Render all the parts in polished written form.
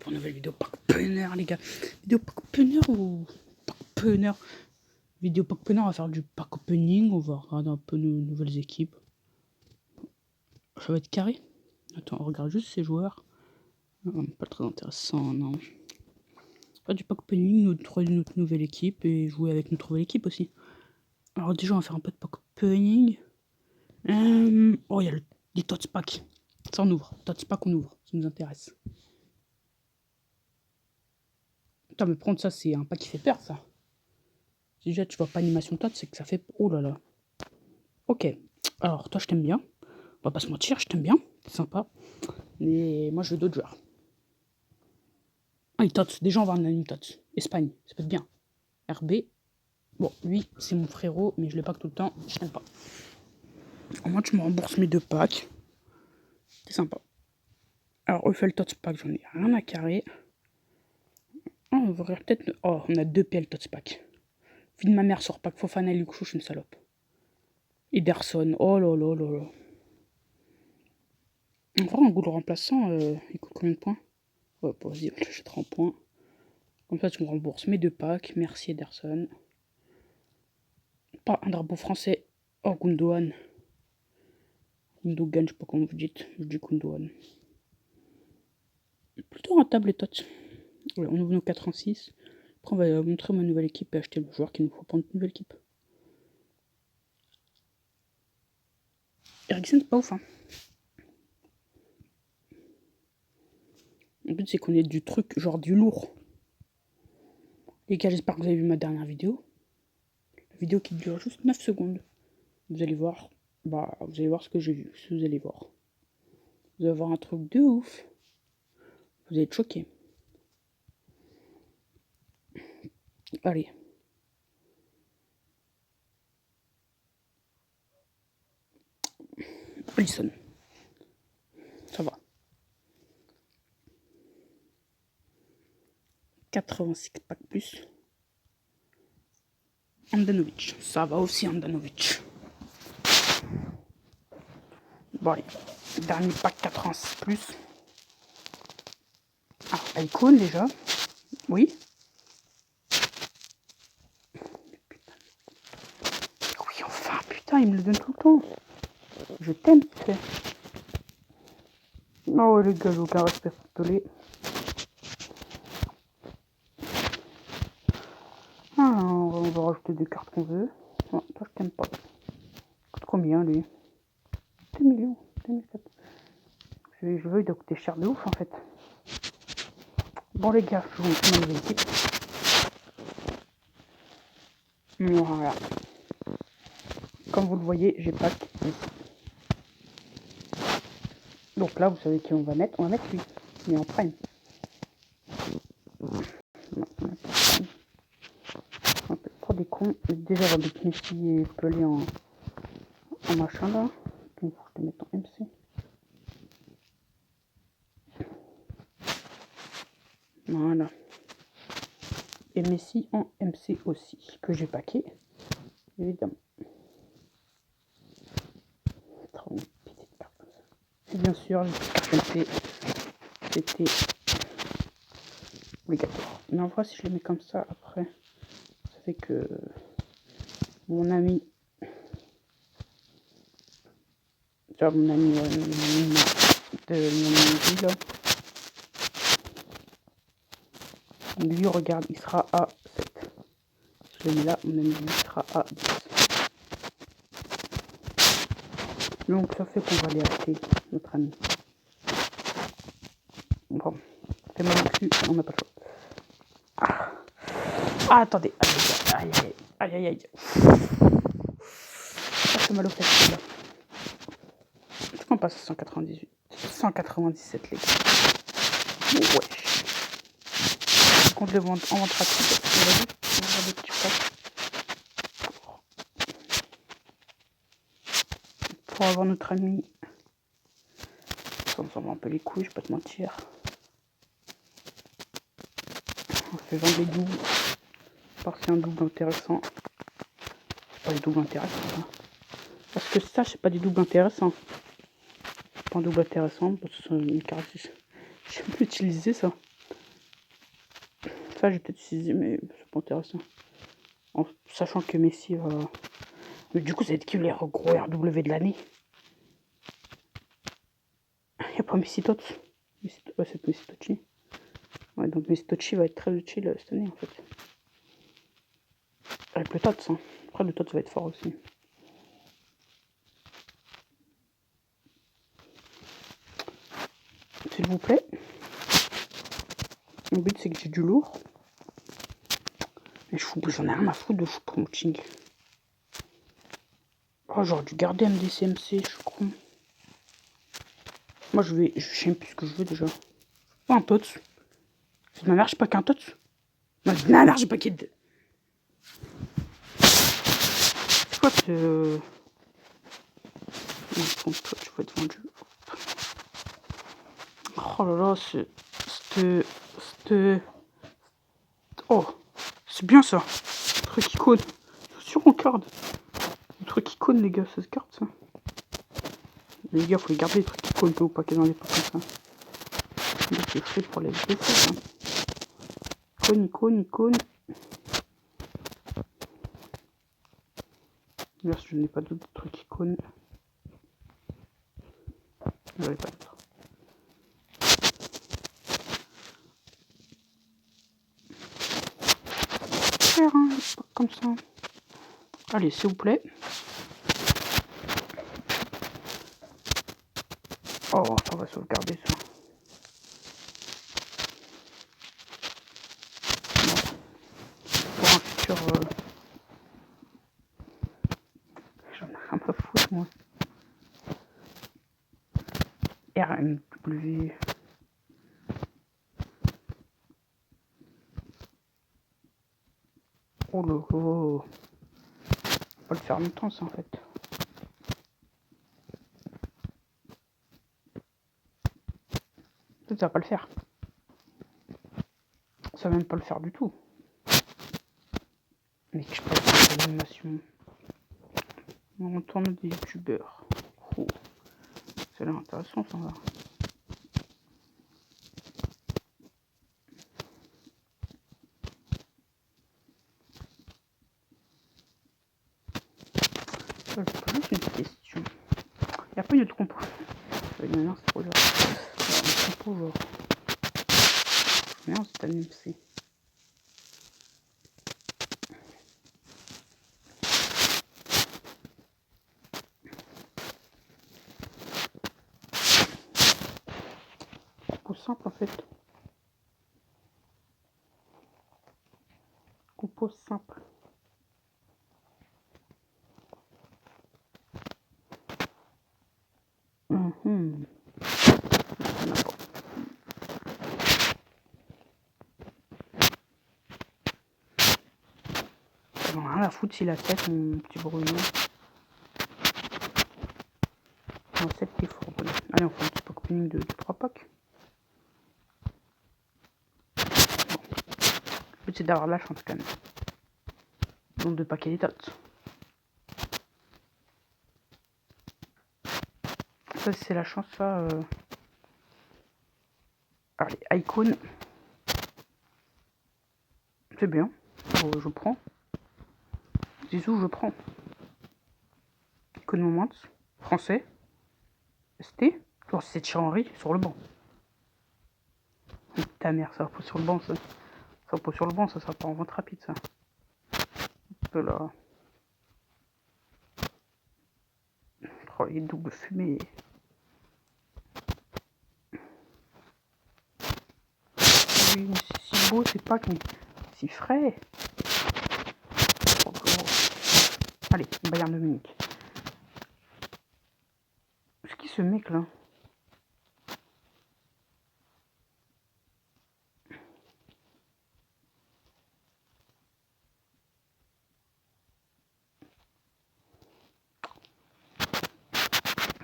pour une nouvelle vidéo Pack Punner, les gars. Vidéo Pack Punner ou Pack Punner? Vidéo Pack Punner, on va faire du pack opening, on va regarder un peu nos nouvelles équipes. Ça va être carré. Attends, on regarde juste ces joueurs. Pas très intéressant, non. Faire du pack opening, notre nouvelle équipe et jouer avec notre nouvelle équipe aussi. Alors déjà, on va faire un peu de pack opening. Oh, il y a les tots pack. Ça, on ouvre. Tots pack, on ouvre. Ça nous intéresse. Putain, mais prendre ça, c'est un pack qui fait peur, ça. Déjà, tu vois pas animation tot, c'est que ça fait... Oh là là. Ok. Alors, toi, je t'aime bien. On va pas se mentir, je t'aime bien. C'est sympa. Mais moi, je veux d'autres joueurs. Ah, tots. Déjà, on va en anime tots. Espagne, ça peut être bien. RB. Bon, lui, c'est mon frérot, mais je l'ai pas que tout le temps. Je t'aime pas. Au moins, tu me rembourses mes 2 packs. C'est sympa. Alors, Eiffel Tots Pack, j'en ai rien à carrer. Oh, on va ouvrir peut-être... Oh, on a 2 PL Tots Pack. Vie de ma mère sur pack Fofana et Luke Shaw, je suis une salope. Ederson, oh là là là là. En vrai, un goal remplaçant, il coûte combien de points? Ouais, bon, vas-y, on l'achètera en points. Comme ça, tu me rembourses mes 2 packs. Merci Ederson. Pas un drapeau français. Oh, Gundogan. Gundogan, je sais pas comment vous dites. Je dis Gundogan. Plutôt rentable les tots. Ouais, on ouvre nos 86. Après, on va montrer ma nouvelle équipe et acheter le joueur qu'il nous faut pour notre nouvelle équipe. Eriksen, c'est pas ouf, hein. Le but, c'est qu'on ait du truc, genre du lourd. Les gars, j'espère que vous avez vu ma dernière vidéo. La vidéo qui dure juste 9 secondes. Vous allez voir, vous allez voir ce que j'ai vu. Ce que vous allez voir. Vous allez voir un truc de ouf. Vous allez être choqués. Allez. Alisson. Ça va. 86 packs plus. Andanovic. Ça va aussi, Andanovic. Bon, allez. Dernier pack 86 plus. Ah, Icon déjà. Oui. Oui, enfin, putain, il me le donne tout le temps. Je t'aime, tu sais. Oh, les gars, j'ai aucun respect pour Pelé. Ah, on va rajouter des cartes qu'on veut. Non, toi, je t'aime pas. Coûte combien, lui? 2 millions. 2004. Je veux, il doit coûter cher de ouf, en fait. Bon, les gars, je vous montre ma nouvelle équipe. Voilà. Comme vous le voyez, j'ai pack ici. Donc là, vous savez qui on va mettre. On va mettre lui. Il est en prime. Non, on va peut-être pas des cons. Déjà, on va mettre Messi et Pelé en machin là. Donc, faut que je te mette en MC. Voilà. Et Messi en MC aussi. Que j'ai packé. Évidemment. Et bien sûr, les cartes MC, c'était obligatoire. Mais en vrai, si je les mets comme ça, après, ça fait que mon ami, tu vois, mon ami de mon vie, là, lui, regarde, il sera à 7. Je le mets là, mon ami, lui, sera à 10. Donc, ça fait qu'on va aller acheter notre ami. Bon, c'est mal cul, on n'a pas le choix. Ah, attendez, aïe, aïe, aïe, aïe, aïe. Ça fait mal aux fesses, là. Est-ce qu'on passe à 198 197, les gars. Oh, ouais. Qu'on le vende en vente rapide. On va voir des petits packs. Pour avoir notre ami. Ça me semble un peu les couilles, je vais pas te mentir. On fait vendre les doubles. Parce que c'est un double intéressant. C'est pas des doubles intéressants. Hein. Parce que ça, c'est pas des doubles intéressants. C'est pas un double intéressant. Parce que c'est une carte. J'aime plus utiliser ça. Ça, j'ai peut-être utilisé, mais c'est pas intéressant. En sachant que Messi va... Mais du coup, ça va être qui les gros RW de l'année? Il n'y a pas Messi Tots. Ouais, c'est Messi Tocci. Ouais, donc Messi Tocci va être très utile cette année, en fait. Avec le Tots, hein. Après, le Tots va être fort aussi. S'il vous plaît. Le but, c'est que j'ai du lourd. Mais j'en ai rien à foutre de Choupo-Moting. Oh, j'aurais dû garder MDCMC, je crois. Moi, je sais même plus ce que je veux déjà. Oh, un Tots. C'est de ma mère, j'ai pas qu'un Tots. Non, c'est de ma mère, j'ai pas qu'un. C'est quoi ce. Non, ton Tots, je vais être vendu. Oh là là, Oh, c'est bien ça. Le truc icône. C'est sûr, on garde. Le truc icône, les gars, ça se garde ça. Les gars, faut les garder les trucs icônes, ou pas qu'ils en aient pas comme ça. C'est fait pour les PC, ça. Icône. D'ailleurs, je n'ai pas d'autres trucs icônes. J'en ai pas d'autres. Faire un comme ça. Allez, s'il vous plaît. Oh, ça va sauvegarder ça. Bon. Pour un futur. J'en ai rien à foutre, moi. RMW. Oh là là. On va le faire longtemps, ça, en fait. Ça va pas le faire. Ça va même pas le faire du tout. Mais je peux faire une animation. On tourne des youtubeurs. Oh. C'est là intéressant, ça va. Je peux poser une question. Il n'y a pas une autre compo. Non, c'est trop genre. Une compo genre. Merde, c'est annoncé. Compo simple en fait. Compo simple. J'en ai rien à foutre s'il a 7, mon petit brouillon. Non, 7 qui est fort. Bon. Allez, on fait un petit pack opening de 3 packs. Bon. Le but c'est d'avoir la chance quand même. Donc de paquets des tots. Ça c'est la chance, ça. Allez, icône. C'est bien. Je prends. Zizou, je prends. Icône moment. Français. ST. Toujours c'est Thierry sur le banc. Ta mère, ça va pas sur le banc, ça. Ça va pas sur le banc, ça sera pas en vente rapide, ça. Un peu là. Oh, les doubles fumées. Oui, mais c'est si beau, c'est pas si frais. Oh, oh. Allez, Bayern de Munich. C'est qui ce mec là?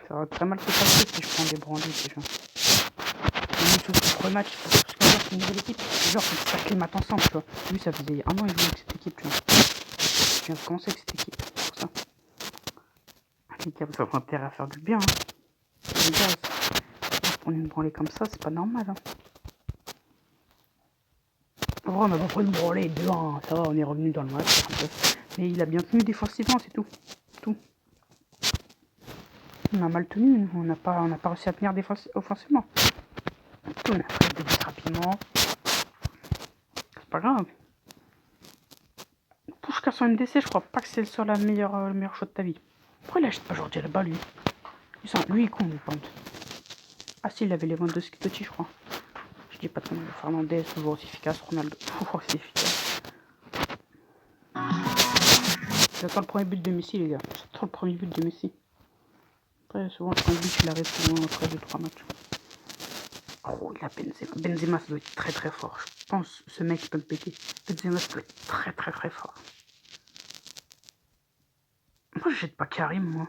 Ça va très mal se passer si je prends des brandés déjà. Même sur le premier match, parce que c'est une nouvelle équipe. Genre, faut que ça climate ensemble, tu vois. Lui, ça faisait un an qu'il jouait avec cette équipe, tu vois. Je viens de commencer avec cette équipe, c'est pour ça. Les gars, vous avez intérêt à faire du bien, hein. Les gars, prendre une branlée comme ça, c'est pas normal, hein. Oh, vrai, on n'a pas pris de branler 2-1. Ça va, on est revenu dans le match un peu. Mais il a bien tenu défensivement, c'est tout. On a mal tenu, on n'a pas réussi à tenir offensivement. On a pris des buts rapidement. C'est pas grave. Pushka sur MDC, je crois pas que c'est sur le meilleur shot de ta vie. Pourquoi il achète pas Jordi là-bas, lui? Lui, il compte, je pense. Ah si, il avait les 22 petits, je crois. Je dis pas de conneries. Fernandez, toujours aussi efficace. Ronaldo, toujours aussi efficace. J'attends le premier but de Messi, les gars. J'attends le premier but de Messi. Après, souvent, le premier but, il arrive souvent après 2-3 matchs. Oh, il a Benzema. Benzema, ça doit être très très fort. Je pense que ce mec peut me péter. Benzema, ça doit être très très très fort. Moi, je jette pas Karim, moi.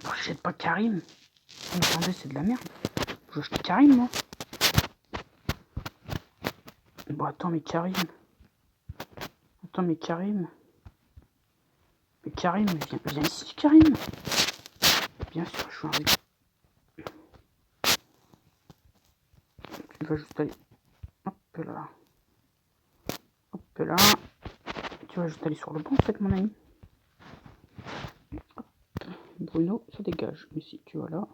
Moi, je jette pas Karim. Vous m'entendez, c'est de la merde. Je jette Karim, moi. Bon, attends, mais Karim. Mais Karim, viens ici, Karim. Bien sûr, je suis un mec. Tu vas juste aller. Hop là. Hop là. Tu vas juste aller sur le banc, en fait, mon ami. Hop. Bruno, ça dégage. Mais si, tu vas là.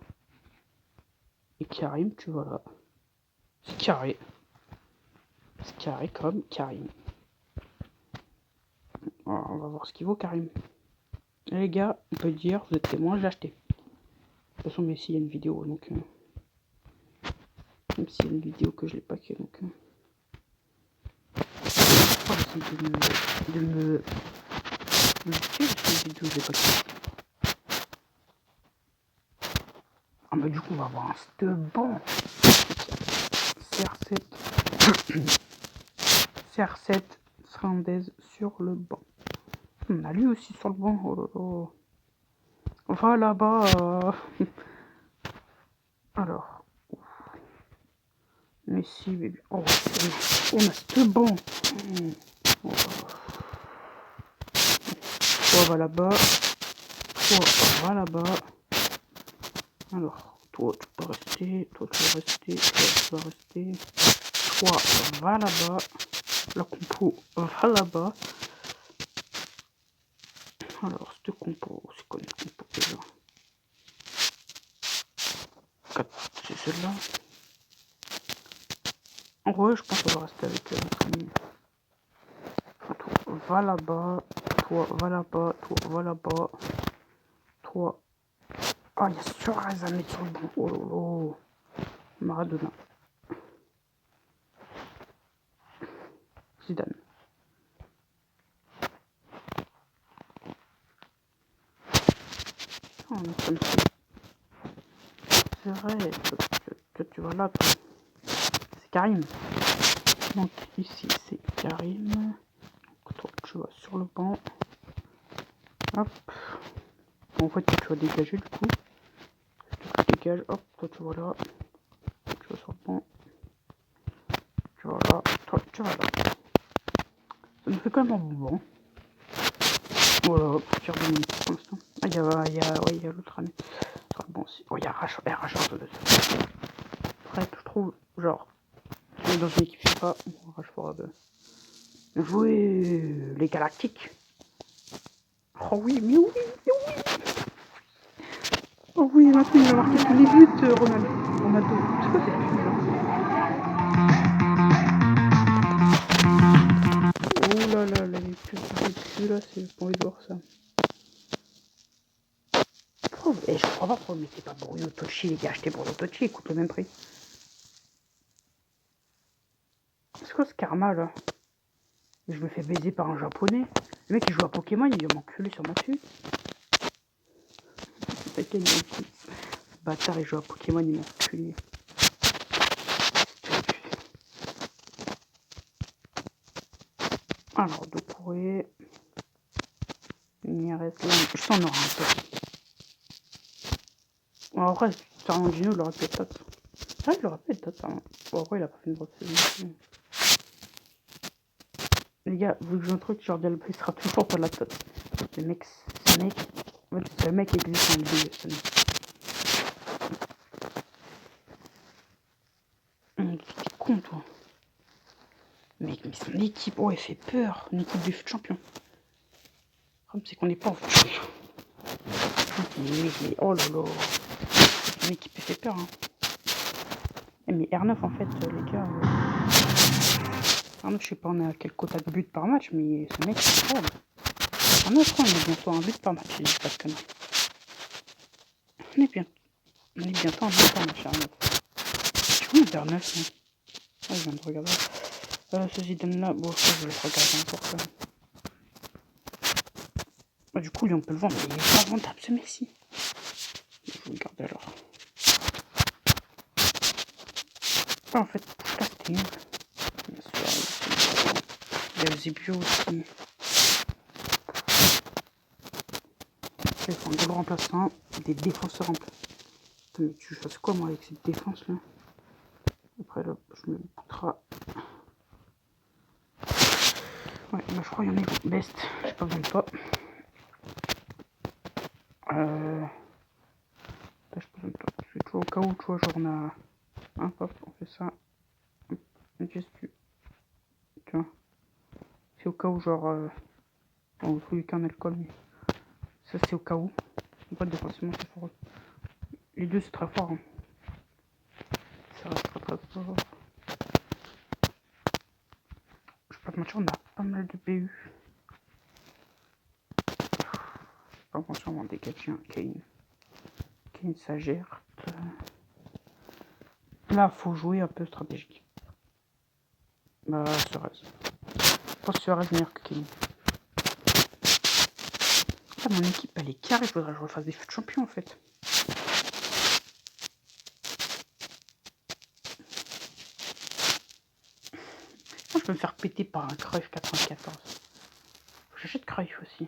Et Karim, tu vas là. C'est carré. C'est carré comme Karim. Alors, on va voir ce qu'il vaut, Karim. Et les gars, on peut dire, vous êtes témoins, je l'ai acheté. De toute façon, mais s'il y a une vidéo, donc... même s'il y a une vidéo que je l'ai paquée, donc... de me tuer sur une vidéo, je l'ai paquée. Ah bah du coup, on va avoir un bon CR7. CR7 Fernandez sur le banc. On a lui aussi sur le banc. Oh là là. Enfin là-bas. Alors. Messi, bébé. Oh, on a ce banc. Oh. Toi, va là-bas. Toi, va là-bas. Alors, toi, tu peux rester. Toi, tu vas rester. Toi, tu vas rester. Toi, va là-bas. La compo va là-bas. Alors, cette compo, c'est quoi une compo déjà? 4, c'est celle-là. Ouais, je pense qu'on va rester avec notre ami. Toi, va là-bas. Toi, va là-bas. Toi, va là-bas. Toi. Ah, il y a Suarez à mettre sur le banc. Oh là là. Maradona. Zidane. Oh, on est comme ça. C'est vrai. Toi, tu vas là, toi. C'est Karim. Donc, ici, c'est Karim. Donc, toi, tu vas sur le banc. Hop. Bon, en fait, tu vas dégager, du coup. Tu dégages. Hop, toi, tu vas là. Tu vas sur le banc. Tu vas là. Toi, tu vas là. Ça nous fait quand même un bon banc. Voilà, faire des minutes pour l'instant. Ah, il y a l'autre ami. Sur le banc aussi. Oh, il y a Rashford de ça. Bref, je trouve, genre, on est dans une équipe FIFA, Rashford. Jouer les Galactiques. Oh oui, mais oui, mais oui. Oh oui, maintenant il va marquer tous les buts, Ronaldo. C'est quoi cette pub là? Oh là là, les pubs dessus là, c'est pas envie de voir ça. Oh, et je crois pas pourquoi vous mettez pas Bruno Tocci, les gars, achetez Bruno Tocci, il coûte le même prix. C'est quoi ce karma là? Je me fais baiser par un japonais. Le mec il joue à Pokémon, il va m'enculer sur ma dessus. Bâtard, il joue à Pokémon, il m'a enculé. Alors, Doucouré. Il reste là. Je sens qu'on aura un peu. Bon, après, Fernandinho, il aurait pu être top. C'est vrai qu'il aurait pu être top. Bon, après, il a pas fait une grosse saison. Les gars, vu que j'ai un truc, Jordi Alba, il sera toujours pas la top. Le mec, en fait, ce mec existe en vidéo, ce mec. con, toi. Mais son équipe, oh, elle fait peur. Une équipe de champion. Le problème, c'est qu'on n'est pas en champion. Mais oh là là. Son équipe, elle fait peur, hein. Mais R9, en fait, les gars. R9, je sais pas, on est à quel quota de but par match, mais ce mec, c'est incroyable. R9, je crois, on est bientôt un but par match, je dis pas de conneries. On est bientôt un but par match, R9. Tu vois, on est R9, hein. Ah, je viens de regarder. Ce Zidane-là, bon, ça, je vais le regarder encore quand même. Ah, du coup, lui, on peut le vendre, mais il est pas vendable, ce mec-ci. Je vais le garder alors. Ah, en fait, là, c'était nul. Bien sûr, il y a Eusebio aussi. Il faut un goal remplaçant, des défenseurs remplaçants. Putain, mais tu fasses quoi, moi, avec cette défense-là? Après, là, je me coûtera. Ouais, bah, je crois qu'il y en a best. J'ai pas besoin de toi. Là, j'ai pas besoin de toi. C'est toujours au cas où, tu vois, genre on a. Hein, hop, on fait ça. Une gestu. Tu vois. C'est au cas où, genre. Bon, il faut lui qu'un alcool, mais. Ça, c'est au cas où. Pas défensivement, c'est fort. Les deux, c'est très fort. Hein. Ça reste très très fort. Je vais pas te mentir, on a pas mal de BU. Pas mentir, on va dégager un Kane. Kane, ça gère. Là, faut jouer un peu stratégique. Bah, Suarez. Je pense que Suarez est meilleur que Kane. Ah, mon équipe, elle est carrée. Il faudrait que je refasse des feux de champion, en fait. Moi, je peux me faire péter par un Cruyff 94. J'achète Cruyff aussi.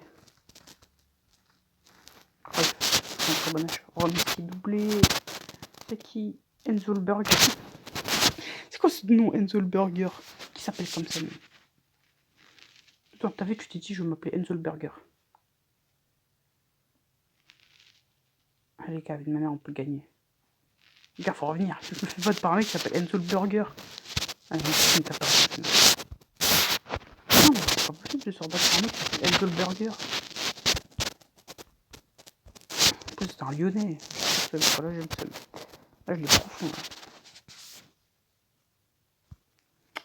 Cruyff, c'est un très bon achat. Oh, Messi doublé. C'est qui? Enzo le Burger. C'est quoi ce nom, Enzo le Burger? Qui s'appelle comme ça, lui? Attends, t'as vu, tu t'es dit, je vais m'appeler Enzo le Burger. Allez, les gars, avec ma mère, on peut gagner. Les gars, faut revenir. Je me fais vote par un mec qui s'appelle Enzo le Burger. Allez, on tape pas. Non, mais c'est pas possible de se rebattre par un mec qui s'appelle Enzo le Burger. En plus, c'est un Lyonnais. Là, j'aime ça. Là, je l'ai profond.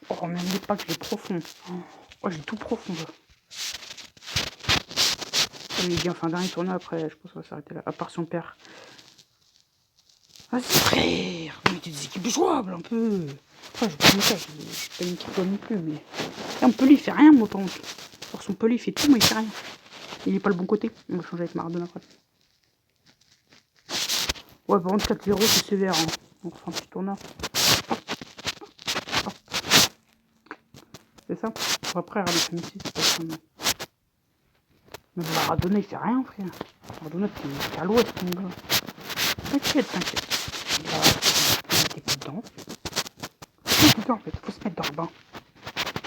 Oh, même pas que je l'ai profond. Oh, j'ai tout profond, là. Il dit enfin, dernier tournoi après, je pense qu'on va s'arrêter là. À part son père. Vas-y, frère! Mais t'es des équipes jouables, un peu! Enfin, je pas ça, je suis pas une équipe non plus, mais. Et Montpellier, il fait rien, moi, par contre. Sur son Montpellier, il fait tout, mais il fait rien. Il est pas le bon côté. On va changer avec Maradona après. Ouais, par contre, 4-0, c'est sévère, hein. On refait un petit tournoi. Hop. C'est ça? Après, regardez, comme ici, c'est pas ça, non. Mais Maradona, il fait rien, frère. Maradona, t'es à l'ouest, mon gars. T'inquiète. T'es pas dedans. En fait, faut se mettre dans le bain.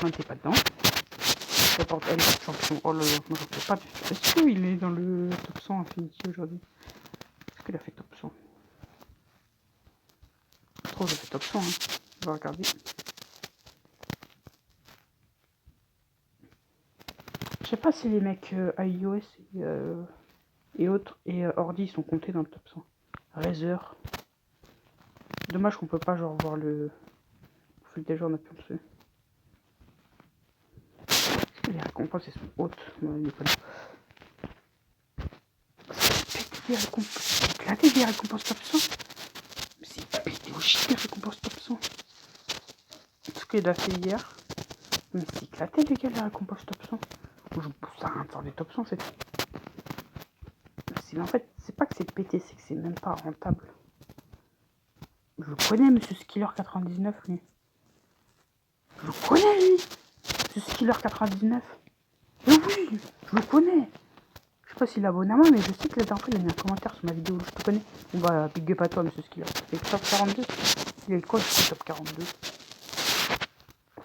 Non, t'es pas dedans. La porte, elle est champion. Oh là là, moi je fais pas du tout. Est-ce qu'il est dans le top 100 Infinity aujourd'hui? Est-ce qu'il a fait top 100? Trop, j'ai fait top 100, hein. On va regarder. Je sais pas si les mecs iOS et autres et Ordi sont comptés dans le top 100. Razer. Dommage qu'on peut pas genre voir le. Déjà on a pu le faire. Est-ce que les récompenses elles sont hautes? Non, il est pas là. C'est éclaté les récompenses top 100. Mais c'est pété au shit les récompenses top 100. Ce qu'il a fait hier. Mais c'est éclaté les gars les récompenses top 100. Je pousse à rien de faire des top 100 en fait. En fait, c'est pas que c'est pété, c'est que c'est même pas rentable. Je connais Monsieur Skiller 99 lui. Je le connais lui. Monsieur Skiller 99. Mais oui, je le connais. Je sais pas s'il est abonné à moi, mais je sais que la dernière fois il a mis un commentaire sur ma vidéo. Je te connais. On va big up à toi, Monsieur Skiller. C'est le top 42. Il est quoi le top 42?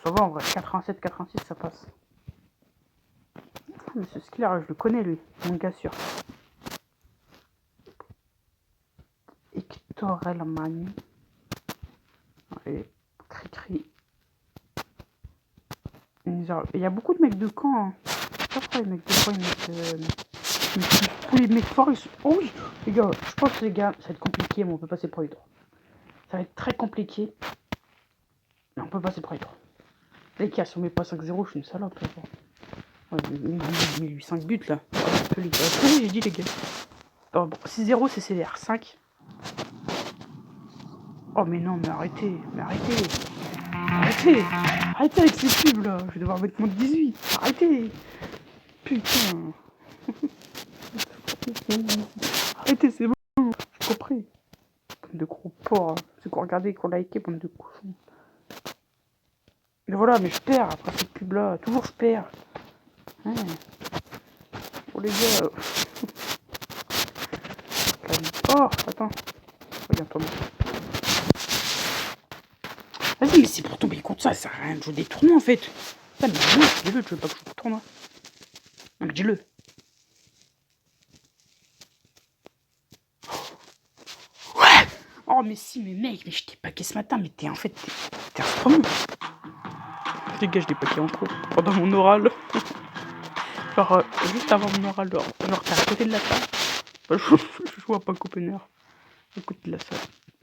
Ça va en vrai, 87, 86 ça passe. Ah, Monsieur Skiller, je le connais lui, mon gars sûr. Hector Elmani. Et Cri-cri. Il y a beaucoup de mecs de camp. Hein. Je sais pas pourquoi les mecs de camp, tous les mecs forts, ils sont... Oh oui, les gars, je pense, les gars, ça va être compliqué, mais on peut passer pour les droits. Ça va être très compliqué. Mais on peut passer pour les droits. Les gars, si on met pas 5-0, je suis une salope. Ouais, mais lui 5 buts là. Oui, j'ai dit les gars. Bon, 6-0, c'est sévère. 5. Oh, mais non, mais arrêtez. Arrêtez avec ces pubs là. Je vais devoir mettre mon 18. Arrêtez. Putain. Arrêtez, c'est bon. J'ai compris. Bande de gros porcs. C'est qu'on regardait, qu'on likait, bande de cochons. Mais voilà, mais je perds après cette pub là. Toujours je perds. Ouais. Oh les gars. Oh, attends. Regarde toi. Vas-y, mais c'est pour tomber contre ça sert à rien de jouer des tournois en fait. Putain, mais dis-le, tu veux pas que je joue au tournoi. Non, mais dis-le. Ouais. Oh, mais si, mais mec, mais je t'ai paqué ce matin, mais t'es en fait, t'es instrument. Les gars, je l'ai paqué en cours pendant mon oral. Genre, juste avant mon oral, genre t'es à côté de la salle. Je joue à pas Copenhague. À côté de la salle.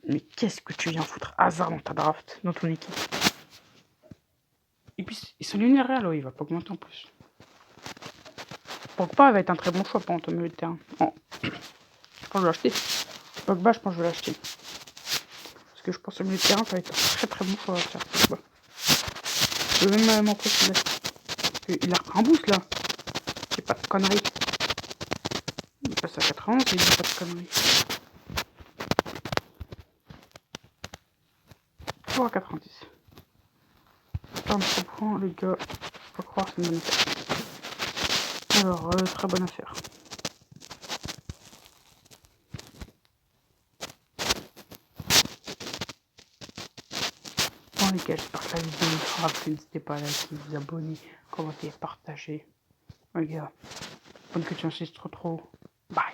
Mais qu'est-ce que tu viens foutre hasard dans ta draft, dans ton équipe. Et puis, ils sont linéaires, il va pas augmenter en plus. Pogba va être un très bon choix pour ton milieu de terrain. Oh. Je pense que je vais l'acheter. Pogba, je pense que je vais l'acheter. Parce que je pense que le milieu de terrain, ça va être un très très bon choix à faire. Pogba. Je vais même m'empresser. Il a un boost là. J'ai pas de conneries. Il passe à 91 et il dit pas de conneries. Toujours à 90. 43 points, les gars. Faut croire, c'est une bonne affaire. Alors, très bonne affaire. Bon, les gars, j'espère que la vidéo vous aura plu. N'hésitez pas à liker, vous abonner, commenter, partager. Les gars, bonne continuation, c'est trop. Bye.